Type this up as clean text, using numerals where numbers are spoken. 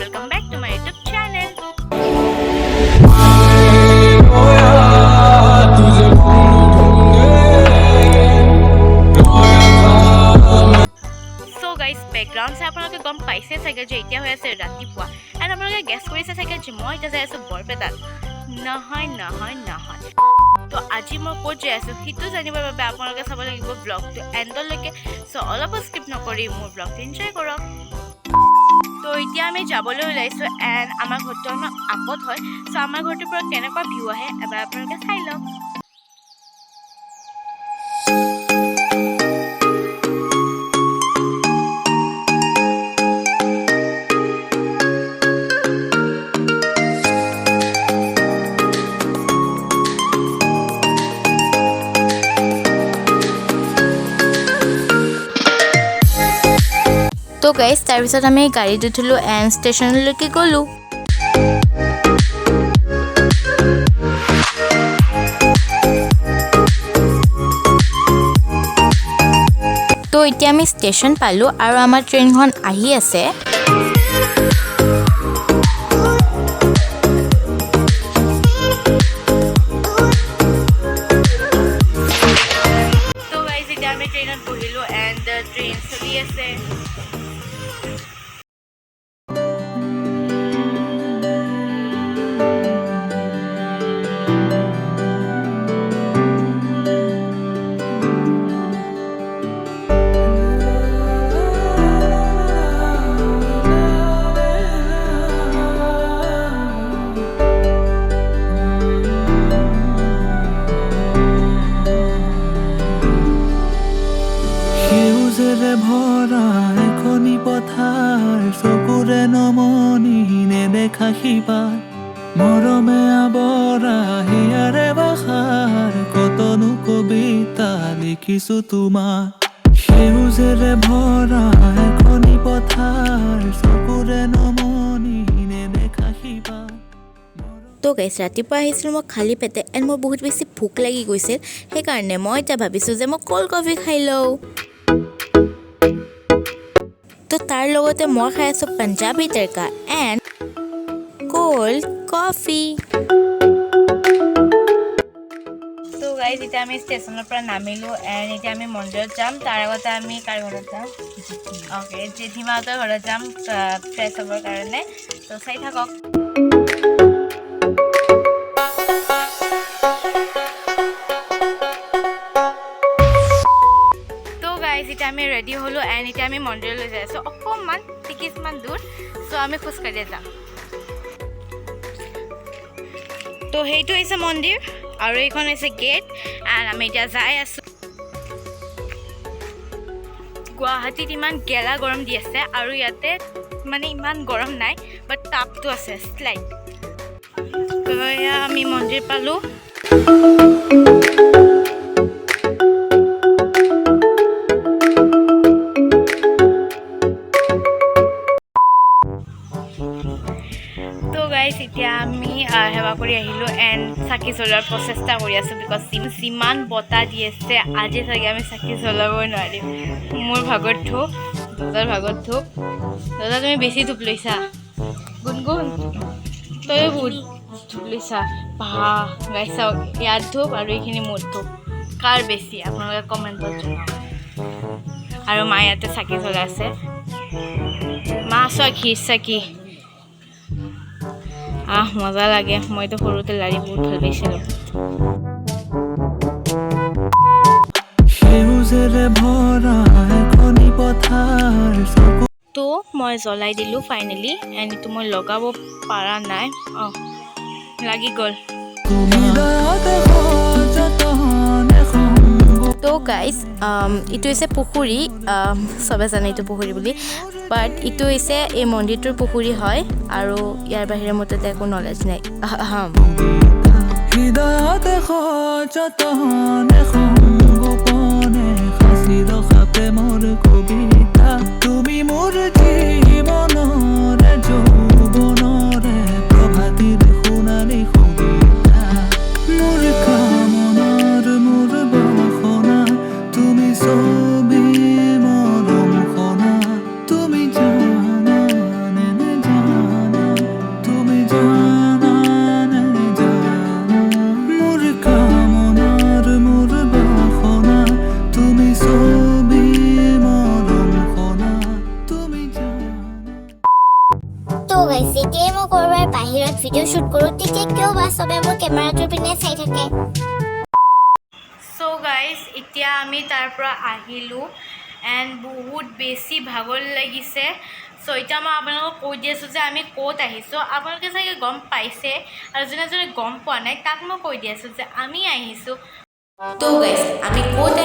welcome back to my YouTube channel. So guys, background se apnaloke gom paise sage je etia hoye ase ratipua and apnaloke guess korise sage je moi eta jai asu borpetat nahoy তো আজি মই ক'ত যাই আছো সেইটো জানিবৰ বাবে আপোনালোকে চাব লাগিব ব্লগটো এণ্ডলৈকে সো অলপ স্কিপ নকৰি মোৰ ব্লগটো এনজয় কৰক তো এতিয়া আমি যাবলৈ ওলাইছো এণ্ড আমাৰ ঘৰটো আমাৰ আপত হয় সো আমাৰ ঘৰটোৰ পৰা কেনেকুৱা ভিউ আহে এবাৰ আপোনালোকে চাই লওক তো গাইস তাৰ পিছত আমি গাড়ীত উঠিলো এণ্ড ষ্টেচনলৈকে গ'লো তো এতিয়া আমি ষ্টেচন পালো আৰু আমাৰ ট্ৰেইনখন আহি আছে তো গাইস এতিয়া আমি ট্ৰেইনত বহিলো এণ্ড ট্ৰেইন চলি আছে ভৰা এখনি পথাৰ চকুৰে নমনি নেদেখা শিপাৰ মৰমে আৱৰা হিয়াৰে বাখাৰ কতনো কবিতা লিখিছো তোমাৰ সেউজেৰে ভৰা এখনি পথাৰ চকুৰে নমনি নেদেখা শিপাৰ তো গাইছ ৰাতিপুৱা আহিছিলোঁ মই খালী পেটে এণ্ড মোৰ বহুত বেছি ভোক লাগি গৈছিল সেইকাৰণে মই এতিয়া ভাবিছোঁ যে মই ক'ল্ড কফি খাই লওঁ তো তাৰ লগতে মই খাই আছোঁ পাঞ্জাবী তড়কা এণ্ড কোল্ড কফি তো গাইজ এতিয়া আমি ষ্টেচনৰ পৰা নামিলোঁ এণ্ড এতিয়া আমি মন্দিৰত যাম তাৰ আগতে আমি কাৰ ঘৰত যাম অ'কে জেঠিমাহঁতৰ ঘৰত যাম ফ্ৰেছ হ'বৰ কাৰণে তো চাই থাকক এতিয়া আমি ৰেডি হ'লো এণ্ড এতিয়া আমি মন্দিৰলৈ যাই আছোঁ অকণমান টিকিছমান দূৰ চ' আমি খোজকাঢ়িয়ে যাম তো সেইটো হৈছে মন্দিৰ আৰু এইখন হৈছে গেট এণ্ড আমি এতিয়া যাই আছোঁ গুৱাহাটীত ইমান গেলা গৰম দি আছে আৰু ইয়াতে মানে ইমান গৰম নাই বাট তাপটো আছে শ্লাইট তো এয়া আমি মন্দিৰ পালোঁ এতিয়া আমি সেৱা কৰি আহিলোঁ এণ্ড চাকি জ্বলোৱাৰ প্ৰচেষ্টা কৰি আছোঁ বিকজ যিমান বতাহ দি আছে আজি চাগে আমি চাকি জ্বলাবই নোৱাৰিম মোৰ ভাগত ধূপ দাদাৰ ভাগত ধূপ দাদা তুমি বেছি ধূপ লৈছা গুণগুণ তয়ো বহুত ধূপ লৈছা বাহ গাইছা ইয়াত ধূপ আৰু এইখিনি মোৰ ধূপ কাৰ বেছি আপোনালোকে কমেণ্টত জনাওক আৰু মা ইয়াতে চাকি জ্বলাই আছে মা চোৱা ঘিৰ চাকি মজা লাগে মইতো সৰুতে লাৰি বহুত ভাল পাইছিলোঁ তো মই জ্বলাই দিলোঁ ফাইনেলি এণ্ড এইটো মই লগাব পৰা নাই লাগি গ'ল তো গাইজ এইটো হৈছে পুখুৰী চবে জানে এইটো পুখুৰী বুলি বাট এইটো হৈছে এই মন্দিৰটোৰ পুখুৰী হয় আৰু ইয়াৰ বাহিৰে মোৰ তাতে একো নলেজ নাই তুমি মোৰ জীৱনৰে যৌৱনৰে প্ৰভাতিৰ সোণালী কবিতা মোৰ কামনাৰ মোৰ বাসনা তুমি ছবি মৰম খনা তুমি জানা নে জানা বাহিৰত ভিডিঅ' শ্বুট কৰোঁ তেতিয়া কিয় বা চবে মোৰ কেমেৰাটোৰ পিনে চাই থাকে। চ' গাইজ এতিয়া আমি তাৰ পৰা আহিলোঁ এণ্ড বহুত বেছি ভাগৰ লাগিছে। চ' এতিয়া মই আপোনালোকক কৈ দি আছোঁ যে আমি ক'ত আহিছোঁ। আপোনালোকে চাগে গম পাইছে আৰু যোনে যোনে গম পোৱা নাই তাক মই কৈ দি আছোঁ যে আমি আহিছোঁ তো গাইজ আমি ক'ত